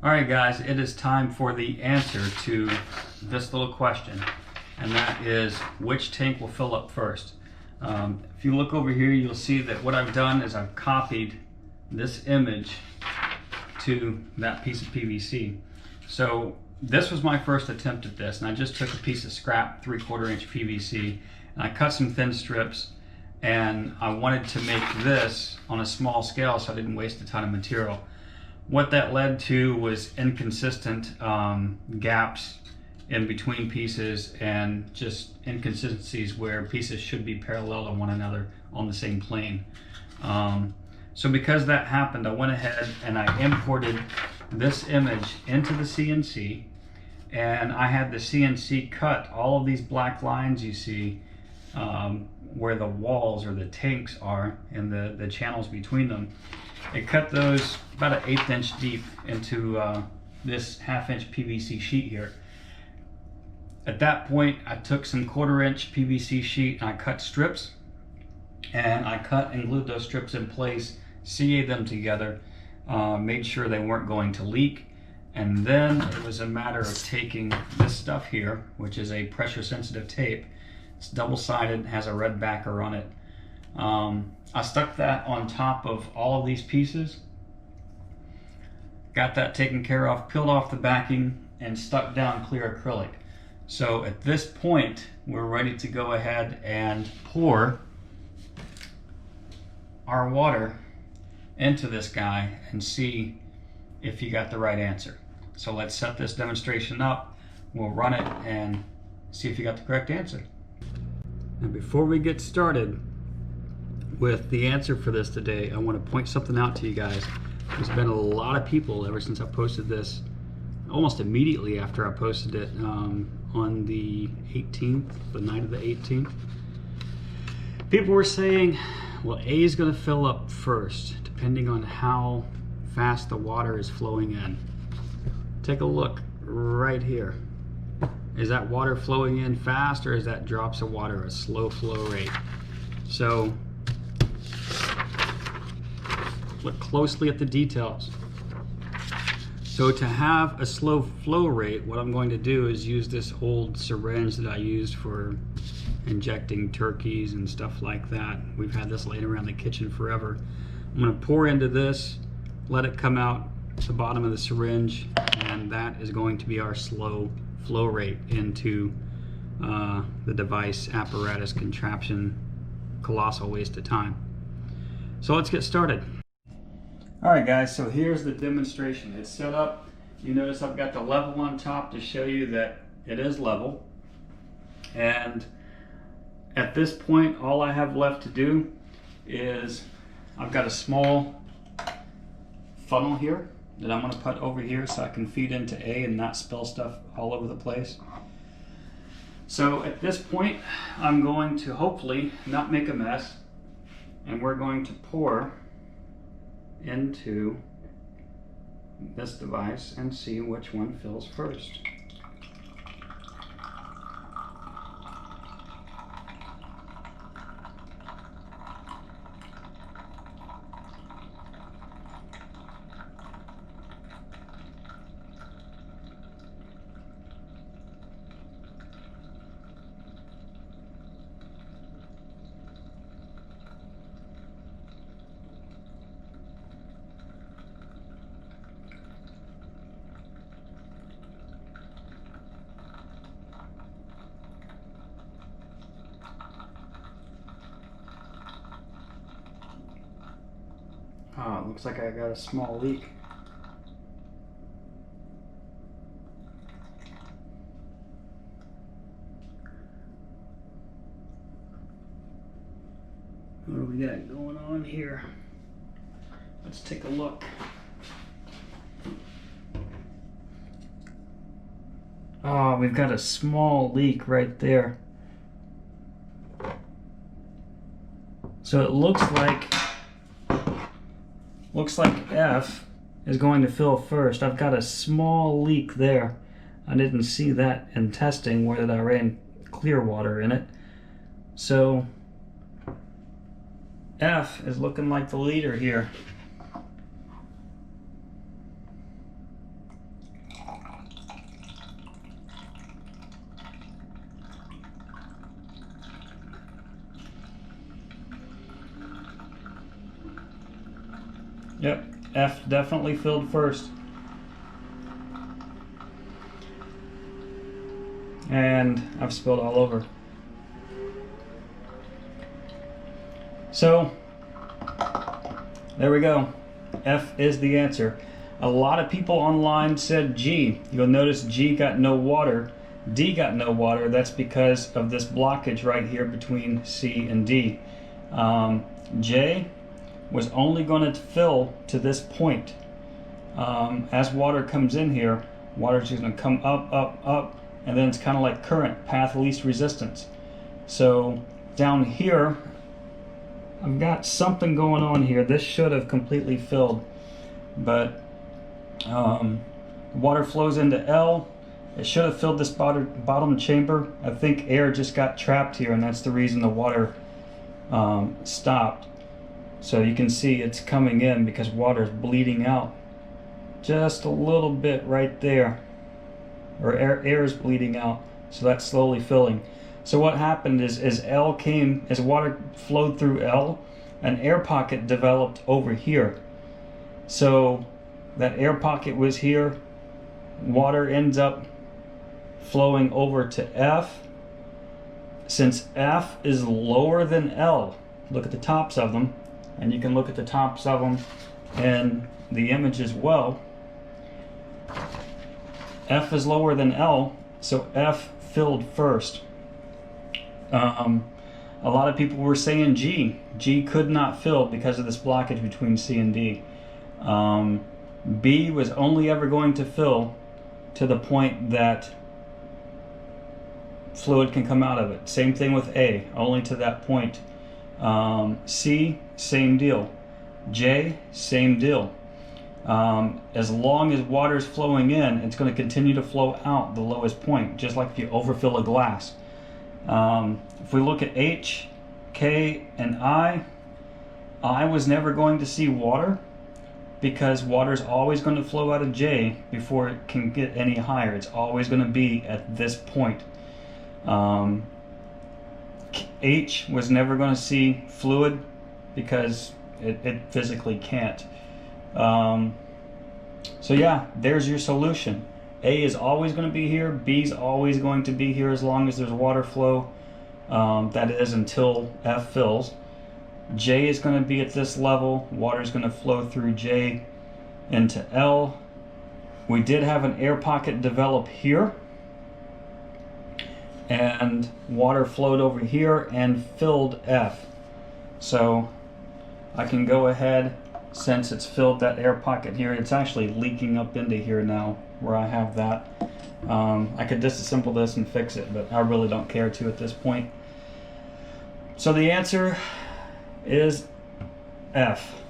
Alright guys, it is time for the answer to this little question, and that is which tank will fill up first. If you look over here, you'll see that what I've done is I've copied this image to that piece of PVC. So this was my first attempt at this, and I just took a piece of scrap 3/4 inch PVC and I cut some thin strips, and I wanted to make this on a small scale so I didn't waste a ton of material. What that led to was inconsistent gaps in between pieces and just inconsistencies where pieces should be parallel to one another on the same plane. So because that happened, I went ahead and I imported this image into the CNC, and I had the CNC cut all of these black lines you see where the walls or the tanks are and the channels between them. It cut those about an 1/8 inch deep into this 1/2 inch PVC sheet here. At that point, I took some 1/4 inch PVC sheet and I cut strips, and I cut and glued those strips in place, CA'd them together, made sure they weren't going to leak, and then it was a matter of taking this stuff here, which is a pressure sensitive tape. It's double-sided, has a red backer on it. I stuck that on top of all of these pieces, got that taken care of, peeled off the backing, and stuck down clear acrylic. So at this point, we're ready to go ahead and pour our water into this guy and see if you got the right answer. So let's set this demonstration up, we'll run it and see if you got the correct answer. Now before we get started with the answer for this today, I want to point something out to you guys. There's been a lot of people ever since I posted this, almost immediately after I posted it on the 18th, the night of the 18th. People were saying, well, A is going to fill up first, depending on how fast the water is flowing in. Take a look right here. Is that water flowing in fast, or is that drops of water a slow flow rate? So look closely at the details. So to have a slow flow rate, what I'm going to do is use this old syringe that I used for injecting turkeys and stuff like that. We've had this laying around the kitchen forever. I'm going to pour into this, let it come out the bottom of the syringe, and that is going to be our slow flow rate into the device, apparatus, contraption, colossal waste of time. So let's get started. Alright guys, so here's the demonstration. It's set up. You notice I've got the level on top to show you that it is level. And at this point, all I have left to do is I've got a small funnel here that I'm going to put over here so I can feed into A and not spill stuff all over the place. So at this point, I'm going to hopefully not make a mess, and we're going to pour into this device and see which one fills first. Oh, it looks like I got a small leak. What do we got going on here? Let's take a look. Oh, we've got a small leak right there. So it looks like F is going to fill first. I've got a small leak there. I didn't see that in testing where I ran clear water in it. So F is looking like the leader here. Yep, F definitely filled first. And I've spilled all over. So, there we go. F is the answer. A lot of people online said G. You'll notice G got no water. D got no water. That's because of this blockage right here between C and D. J was only going to fill to this point. As water comes in here, water is just going to come up, up, up, and then it's kind of like current, path of least resistance. So down here, I've got something going on here. This should have completely filled, but water flows into L. It should have filled this bottom chamber. I think air just got trapped here, and that's the reason the water stopped. So you can see it's coming in because water is bleeding out just a little bit right there, or air is bleeding out, so that's slowly filling. So what happened is as water flowed through L, an air pocket developed over here. So that air pocket was here, water ends up flowing over to F. Since F is lower than L, look at the tops of them, and you can look at the tops of them in the image as well. F is lower than L, so F filled first. A lot of people were saying G. G could not fill because of this blockage between C and D. B was only ever going to fill to the point that fluid can come out of it. Same thing with A, only to that point. C, same deal. J, same deal. As long as water is flowing in, it's going to continue to flow out the lowest point, just like if you overfill a glass. If we look at H, K, and I was never going to see water because water is always going to flow out of J before it can get any higher. It's always going to be at this point. H was never going to see fluid because it physically can't. So yeah, there's your solution. A is always going to be here, B is always going to be here as long as there's water flow, that is until F fills. J is going to be at this level, water is going to flow through J into L. We did have an air pocket develop here, and water flowed over here and filled F. So I can go ahead, since it's filled that air pocket here, it's actually leaking up into here now where I have that. I could disassemble this and fix it, but I really don't care to at this point. So the answer is F.